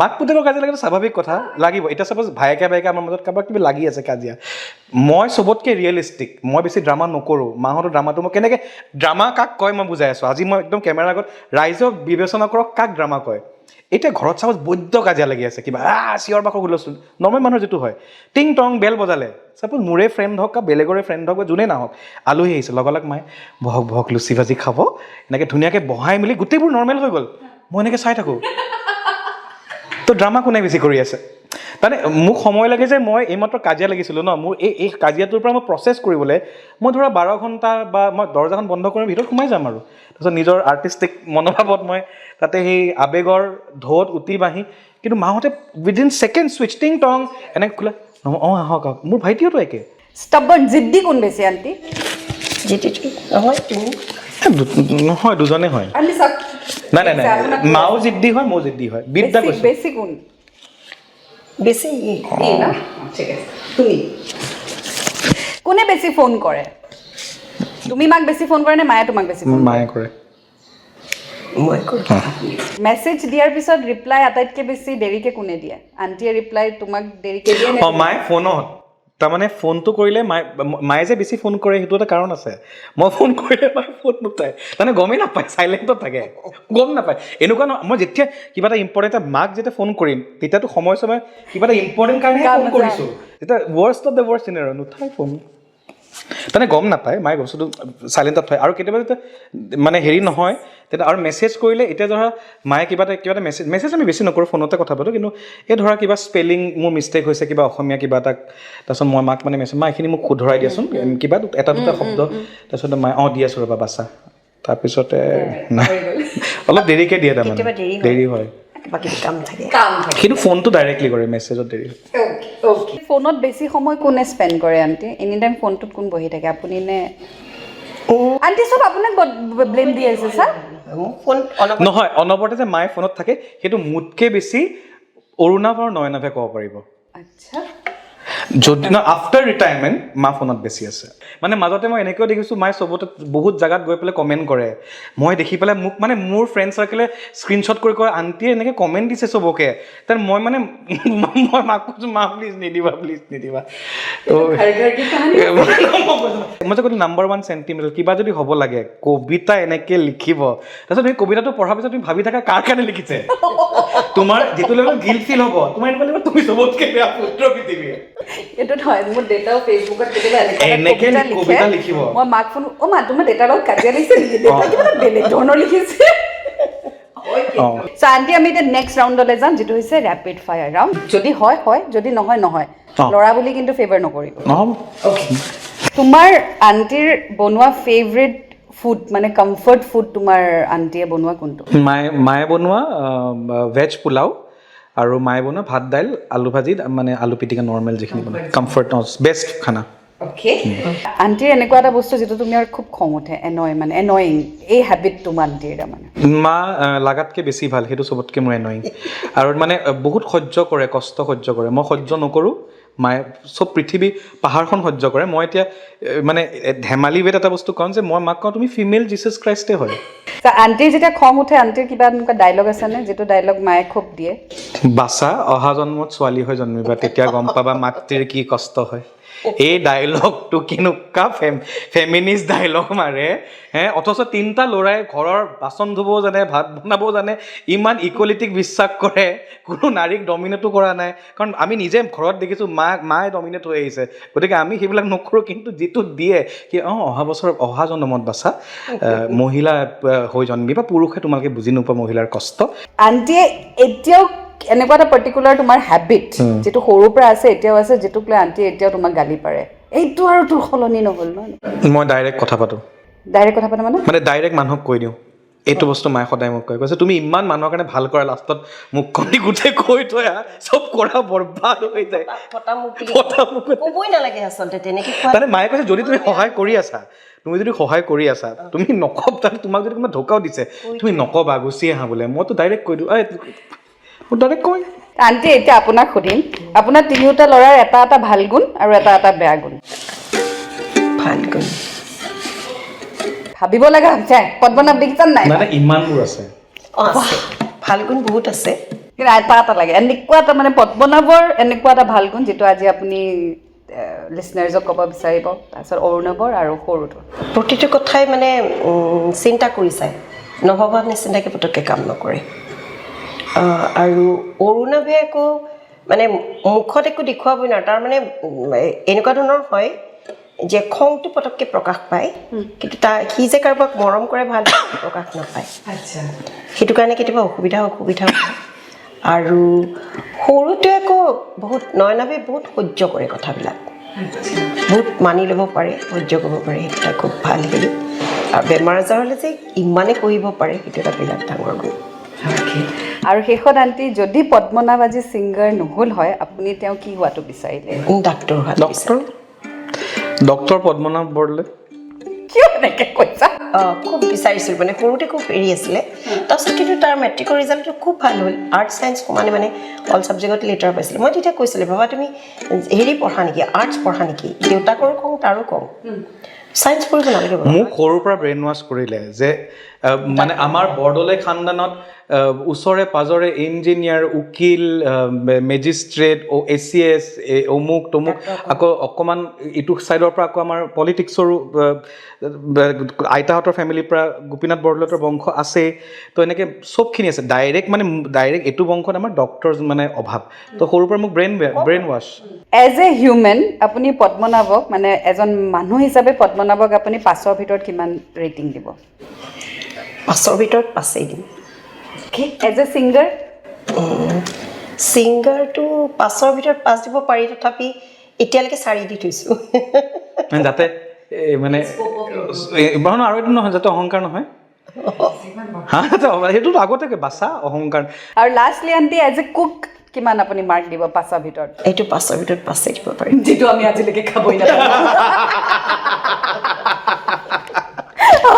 মাক পুতেকৰ কাজিয়া লাগিলে স্বাভাৱিক কথা লাগিব এতিয়া চাপ'জ ভায়েকে আমাৰ মাজত কাৰোবাৰ কিবা লাগি আছে কাজিয়া মই চবতকৈ ৰিয়েলিষ্টিক মই বেছি ড্ৰামা নকৰোঁ মাহঁতৰ ড্ৰামাটো মই কেনেকৈ ড্ৰামা কাক কয় মই বুজাই আছোঁ আজি মই একদম কেমেৰাৰ আগত ৰাইজক বিবেচনা কৰক কাক ড্ৰামা কয় এতিয়া ঘৰত চাপ'জ বৈদ্য কাজিয়া লাগি আছে কিবা চিঞৰ বাখৰ হুলস্থুল নৰ্মেল মানুহৰ যিটো হয় টিং টং বেল বজালে চাপ'জ মোৰে ফ্ৰেণ্ড হওক বা বেলেগৰে ফ্ৰেণ্ড হওক বা যোনেই নাহওক আলহী আহিছে লগালগ মায়ে বহক লুচি ভাজি খাব এনেকৈ ধুনীয়াকৈ বহাই মেলি গোটেইবোৰ নৰ্মেল হৈ গ'ল মই এনেকৈ চাই থাকোঁ তো ড্ৰামা কোনে বেছি কৰি আছে তাৰমানে মোক সময় লাগে যে মই এইমাত্ৰ কাজিয়া লাগিছিলোঁ ন মোৰ এই কাজিয়াটোৰ পৰা মই প্ৰচেছ কৰিবলৈ মই ধৰা 12 ঘণ্টা বা মই দৰ্জাখন বন্ধ কৰি ভিতৰত সোমাই যাম আৰু তাৰপিছত নিজৰ আৰ্টিষ্টিক মনোভাৱত মই তাতে সেই আৱেগৰ ঢৌত উটি বাঢ়ি কিন্তু মাহঁতে উইদিন ছেকেণ্ড ছুইচ টিং টং এনেকৈ খোলা আহক মোৰ ভাইটিওতো একে ষ্টাবৰ্ণ জিদ্দি কোন বেছি আন্টি নহয় তুমি নহয় দুজনে হয় আন্টি চাওক নাই মাও জিদ্দি হয় ময়ো জিদ্দি হয় বিদ্যা কৈছোঁ বেছি কোন বেছি এই না ঠিক আছে তুমি কোনে বেছি ফোন কৰে তুমি মাক বেছি ফোন কৰে নে মায়ে তোমাক বেছি ফোন মায়ে কৰে মই কৰোঁ মেছেজ দিয়াৰ পিছত ৰিপ্লাই আটাইতকৈ বেছি দেৰিকৈ কোনে দিয়ে আন্টিয়ে ৰিপ্লাই তোমাক দেৰিকৈ দিয়ে নে মায়ে ফোনত তাৰমানে ফোনটো কৰিলে মায়ে যে বেছি ফোন কৰে সেইটো এটা কাৰণ আছে মই ফোন কৰিলে মায়ে ফোন নুঠায় তাৰমানে গমেই নাপায় চাইলেণ্টত থাকে গম নাপায় এনেকুৱা নহয় মই যেতিয়া কিবা এটা ইম্পৰ্টেণ্ট মাক যেতিয়া ফোন কৰিম তেতিয়াতো সময় কিবা এটা ইম্পৰ্টেণ্ট কাৰণে ফোন কৰিছোঁ তেতিয়া worst of the worst scenario নোঠায় ফোন তাৰমানে গম নাপায় মায়ে বস্তুটো চাইলেণ্টত থয় আৰু কেতিয়াবা যেতিয়া মানে হেৰি নহয় তেতিয়া আৰু মেছেজ কৰিলে এতিয়া ধৰা মায়ে কিবা এটা মেছেজ আমি বেছি নকৰোঁ ফোনতে কথা পাতোঁ কিন্তু এই ধৰা কিবা স্পেলিং মোৰ মিষ্টেক হৈছে কিবা অসমীয়া কিবা এটা তাৰপিছত মই মাক মানে মেছেজ মা এইখিনি মোক শুধৰাই দিয়াচোন কিবা এটা দুটা শব্দ তাৰপিছত মায়ে দি আছোঁ ৰ'বা বাছা তাৰপিছতে নাই অলপ দেৰিকৈ দিয়ে তাৰমানে দেৰি হয় বাকী কাম থাকে কিন্তু ফোনটো ডাইৰেক্টলি কৰে মেছেজত দেৰি হয় ফোনত বেছি সময় কোনে স্পেণ্ড কৰে আন্টি এনি টাইম ফোনটোত কোন বহি থাকে আপুনি নে আন্টি চব আপোনাক ব্লেম দি আছে ছাৰ ফোন নহয় অনবৰতে যে মায়ে ফোনত থাকে সেইটো মোতকৈ বেছি অৰুণাভ আৰু নয়নাভে ক'ব পাৰিব আচ্ছা যদি ন আফটাৰ ৰিটায়াৰমেণ্ট মা ফোনত বেছি আছে মানে মাজতে মই এনেকৈও দেখিছোঁ মায়ে চবতে বহুত জেগাত গৈ পেলাই কমেণ্ট কৰে মই দেখি পেলাই মোক মানে মোৰ ফ্ৰেণ্ড চাৰ্কেলে স্ক্ৰীনশ্বট কৰি কয় আণ্টিয়ে এনেকৈ কমেণ্ট দিছে চবকে তাৰ মই মানে মই মাক কৈছোঁ মা প্লিজ নিদিবা মই যে কৈছোঁ নাম্বাৰ 1 চেণ্টিমেণ্টেল কিবা যদি হ'ব লাগে কবিতা এনেকৈ লিখিব তাৰপিছত তুমি কবিতাটো পঢ়াৰ পিছত তুমি ভাবি থাকা কাৰ কাৰণে লিখিছে তোমাৰ যিটো লেভেলত গিল্ট ফিল হ'ব তোমাৰ এনেকুৱা লাগিব তুমি চবতকৈ বেয়া পুত্ৰ পৃথিৱী এইটো নহয় মোৰ দেউতাও ফেচবুকত কেতিয়াবা এনেকৈ কবিতা লিখিব মই মাক ফোন মা তোমাৰ দেউতাৰ লগত কাজিয়া লাগিছে নেকি দেউতা কিবা বেলেগ ধৰণৰ লিখিছে চ' আন্টি আমি এতিয়া নেক্সট ৰাউণ্ডলৈ যাম যিটো হৈছে ৰেপিড ফায়াৰ ৰাউণ্ড যদি হয় যদি নহয় ল'ৰা বুলি কিন্তু ফেভাৰ নকৰিব তোমাৰ আন্টিৰ বনোৱা ফেভৰেট ফুড মানে কমফৰ্ট ফুড তোমাৰ আন্টিয়ে বনোৱা কোনটো মায়ে বনোৱা ভেজ পোলাও আৰু মায়ে বনোৱা ভাত দাইল আলু ভাজি মানে আলু পিটিকা নৰ্মেল যিখিনি বনায় কমফৰ্ট বেষ্ট খানা অ'কে আন্টিৰ এনেকুৱা এটা বস্তু যিটো তুমি আৰু খুব খং উঠে এনয়িং এই হেবিটটো আন্টিৰ তাৰমানে মা লাগাতকৈ বেছি ভাল সেইটো চবতকৈ মোৰ এনয়িং আৰু মানে বহুত সহ্য কৰে কষ্ট সহ্য কৰে মই সহ্য নকৰোঁ মায়ে চব পৃথিৱী পাহাৰখন সহ্য কৰে মই এতিয়া মানে ধেমালি ৱেত এটা বস্তু কওঁ যে মই মাক কওঁ তুমি ফিমেল জিচাছ ক্ৰাইষ্টে হয় আন্টিৰ যেতিয়া খং উঠে আন্টিৰ কিবা এনেকুৱা ডাইলগ আছেনে যিটো ডাইলগ মায়ে খুব দিয়ে বাছা অহা জন্মত ছোৱালী হৈ জন্মিবা তেতিয়া গম পাবা মাতৃৰ কি কষ্ট হয় এই ডাইলগটো কেনেকুৱা ফেমিনিষ্ট ডাইলগ মাৰে অথচ 3টা ল'ৰাই ঘৰৰ বাচন ধুবও জানে ভাত বনাবও জানে ইমান ইকুৱেলিটিক বিশ্বাস কৰে কোনো নাৰীক ডমিনেটো কৰা নাই কাৰণ আমি নিজে ঘৰত দেখিছোঁ মায়ে ডমিনেট হৈ আহিছে গতিকে আমি সেইবিলাক নকৰোঁ কিন্তু যিটো দিয়ে কি অহা বছৰ অহা জন্মত বাছা মহিলা হৈ জন্মি বা পুৰুষে তোমালোকে বুজি নোপোৱা মহিলাৰ কষ্ট আণ্টিয়ে এতিয়াও এনেকুৱা এটা পাৰ্টিকুলাৰ তোমাৰ হেবিট যিটো সৰুৰ পৰা আছে এতিয়াও আছে যিটোক লৈ আণ্টিয়ে এতিয়াও তোমাক গালি পাৰে এইটো আৰু তোৰ সলনি নহ'ল ন মই ডাইৰেক্ট কথা পাতোঁ ডাইৰেক্ট কথা পাতা মানে ডাইৰেক্ট মানুহক কৈ দিওঁ এইটো বস্তু মায়ে সদায় মোক কৈছে তুমি ইমান মানুহৰ কাৰণে ভাল কৰা লাষ্টত মুখখন দি গোটেই কৈ থৈ চব কৰা বৰবাদ হৈ যায় ক'বই নালাগে আচলতে তেনেকৈ মানে মায়ে কৈছে যদি তুমি সহায় কৰি আছা তুমি নকব তাত তোমাক যদি কোনোবা ধোকাও দিছে তুমি নকবা গুচি আহা বোলে মইতো ডাইৰেক্ট কৈ দিওঁ ডাইৰেক্ট কয় আণ্টি এতিয়া আপোনাক সুধিম আপোনাৰ 3টা ল'ৰাৰ এটা ভাল গুণ আৰু এটা বেয়া গুণ ভাল গুণ ভাবিব লগা হৈছে পদ্মনাভ দেখিছান নাই মানে ইমানবোৰ আছে ভাল গুণ বহুত আছে কিন্তু এটা লাগে এনেকুৱা এটা মানে পদ্মনাভৰ এনেকুৱা এটা ভাল গুণ যিটো আজি আপুনি লিচনাৰ্ছক ক'ব বিচাৰিব তাৰপিছত অৰুণৱৰ আৰু সৰুটোৰ প্ৰতিটো কথাই মানে চিন্তা কৰি চাই নভবা নিচিন্তাকৈ পটককৈ কাম নকৰে আৰু অৰুণৱে একো মানে মুখত একো দেখুৱাবই নোৱাৰে তাৰমানে এনেকুৱা ধৰণৰ হয় যে খংটো পটককৈ প্ৰকাশ পায় কিন্তু সি যে কাৰোবাক মৰম কৰে ভাল প্ৰকাশ নাপায় সেইটো কাৰণে কেতিয়াবা অসুবিধা হয় আৰু সৰুটোৱে আকৌ বহুত নয়নাৱে বহুত সহ্য কৰে কথাবিলাক বহুত মানি ল'ব পাৰে সহ্য কৰিব পাৰে সেইটো এটা খুব ভাল হেৰি আৰু বেমাৰ আজাৰ হ'লে যে ইমানে কৰিব পাৰে সেইটো এটা বিৰাট ডাঙৰ গুণ আৰু শেষত আণ্টি যদি পদ্মনাভ আজি ছিংগাৰ নহ'ল হয় আপুনি তেওঁ কি হোৱাটো বিচাৰিলে ডাক্তৰ ডক্টৰ পদ্মনাভ বৰদলৈ কিয় এনেকৈ কৈছা খুব বিচাৰিছিলোঁ মানে সৰুতে খুব হেৰি আছিলে তাৰপিছত কিন্তু তাৰ মেট্ৰিকৰ ৰিজাল্টটো খুব ভাল হ'ল আৰ্টছ ছায়েন্স সমানে মানে অল ছাবজেক্টত লেটাৰ পাইছিলোঁ মই তেতিয়া কৈছিলোঁ বাবা তুমি হেৰি পঢ়া নেকি আৰ্টছ পঢ়া নেকি দেউতাকৰো কওঁ তাৰো কওঁ ছায়েন্স পঢ়িব নালাগে মোক সৰুৰ পৰা ব্ৰেইন ৱাছ কৰিলে যে মানে আমাৰ বৰদলৈ খানদানত ওচৰে পাজৰে ইঞ্জিনিয়াৰ উকিল মেজিষ্ট্ৰেট ACS অমুক তমুক আকৌ অকণমান ইটো ছাইডৰ পৰা আকৌ আমাৰ পলিটিক্সৰো আইতাহঁতৰ ফেমিলিৰ পৰা গোপীনাথ বৰদলৈৰ বংশ আছে তো এনেকৈ চবখিনি আছে ডাইৰেক্ট এইটো বংশত আমাৰ ডক্টৰ মানে অভাৱ তো সৰুৰ পৰা মোক brainwash as a human আপুনি পদ্মনাভক মানে এজন মানুহ হিচাপে পদ্মনাভক আপুনি 5ৰ ভিতৰত কিমান ৰেটিং দিব 5ৰ ভিতৰত 5 দিম এজ এ ছিংগাৰ ছিংগাৰটো 5ৰ ভিতৰত 5 দিব পাৰি তথাপি এতিয়ালৈকে 4 দি থৈছোঁ যাতে মানে আৰু এইটো নহয় যাতে অহংকাৰ নহয় সেইটোতো আগতে বাচা অহংকাৰ আৰু lastly aunty as a cook কিমান আপুনি মাৰ্ক দিব 5ৰ ভিতৰত এইটো 5ৰ ভিতৰত 5 দিব পাৰিম যিটো আমি আজিলৈকে খাবই নাপাওঁ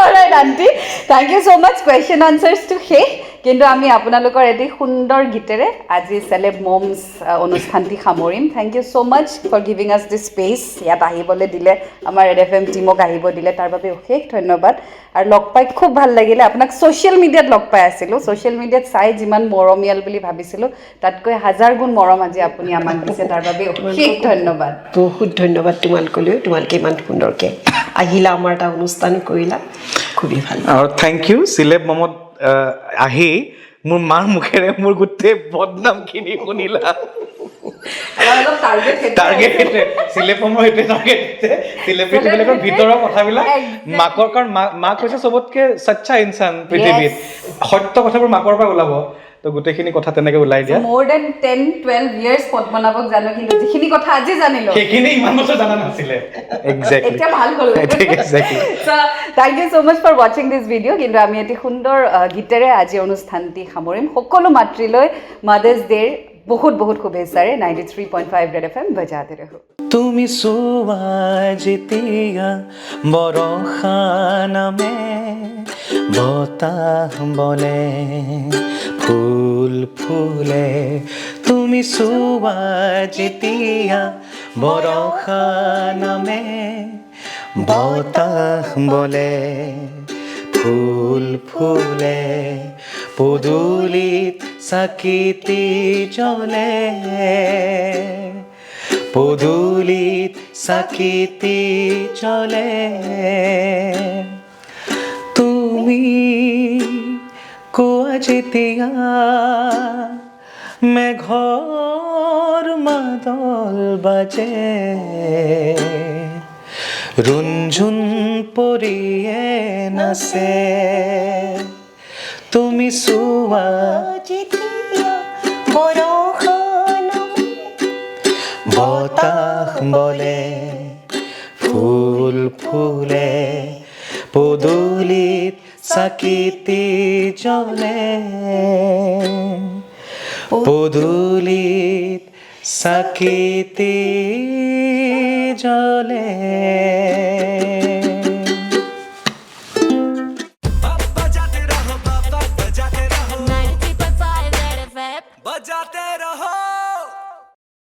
alright aunty thank you so' much question আনচাৰ্ছটো শেষ কিন্তু আমি আপোনালোকৰ এটি সুন্দৰ গীতেৰে আজি চেলেব মমছ অনুষ্ঠানটি সামৰিম thank you so' much for giving us this space ইয়াত আহিবলৈ দিলে আমাৰ FM টিমক আহিব দিলে তাৰ বাবে অশেষ ধন্যবাদ আৰু লগ পাই খুব ভাল লাগিলে আপোনাক ছ'চিয়েল মিডিয়াত লগ পাই আছিলোঁ ছ'চিয়েল মিডিয়াত চাই যিমান মৰমীয়াল বুলি ভাবিছিলোঁ তাতকৈ 1000 গুণ মৰম আজি আপুনি আমাক দিছে তাৰ বাবে অশেষ ধন্যবাদ বহুত ধন্যবাদ তোমালোকলৈও তোমালোকে ইমান সুন্দৰকৈ আহিলা আমাৰ এটা অনুষ্ঠান কৰিলা খুবেই ভাল আৰু থেংক ইউ চিলেব মমত আহি মোৰ মাৰ মুখেৰে মোৰ গোটেই বদনামখিনি শুনিলা টাৰ্গেট চিলেপমৰ সেইটোৱে টাৰ্গেট চিলেব্ৰিটিবিলাকৰ ভিতৰৰ কথাবিলাক মাকৰ কাৰণ মাক হৈছে চবতকৈ সচ্চা ইনচান পৃথিৱীত সত্য কথাবোৰ মাকৰ পৰা ওলাব তো গোটেইখিনি কথা তেনেকৈ ওলাই দিয়া মোৰ দেন 10-12 ইয়াৰ্ছ পদ্মনাভক জানো কিন্তু যিখিনি কথা আজি জানিলোঁ সেইখিনি ইমান বছৰ জানা নাছিলে এক্সেক্টলি এতিয়া ভাল হ'ল exactly so thank you so much for ৱাচিং দিছ ভিডিঅ' কিন্তু আমি এটি সুন্দৰ গীতেৰে আজি অনুষ্ঠানটি সামৰিম সকলো মাতৃলৈ মাদাৰ্ছ ডেৰ বহুত বহুত শুভেচ্ছাৰে 93.5 ৰেড FM বজাতে ৰহো তুমি চোৱা যেতিয়া বৰষা নামে বতাহ বলে ফুল ফুলে তুমি চোৱা যেতিয়া বৰষা নামে বতাহ বলে ফুল ফুলে পদূলিত চাকিতি জ্বলে পদূলিত চাকিতি জ্বলে তুমি কোৱা যেতিয়া মেঘৰ মাদল বাজে ৰুণঝুণ পৰিয়ে নাচে তুমি চোৱা যেতিয়া বৰষুণে বতাহ বলে ফুল ফুলে পদূলিত চাকিতি জ্বলে পদূলিত চাকিতি জ্বলে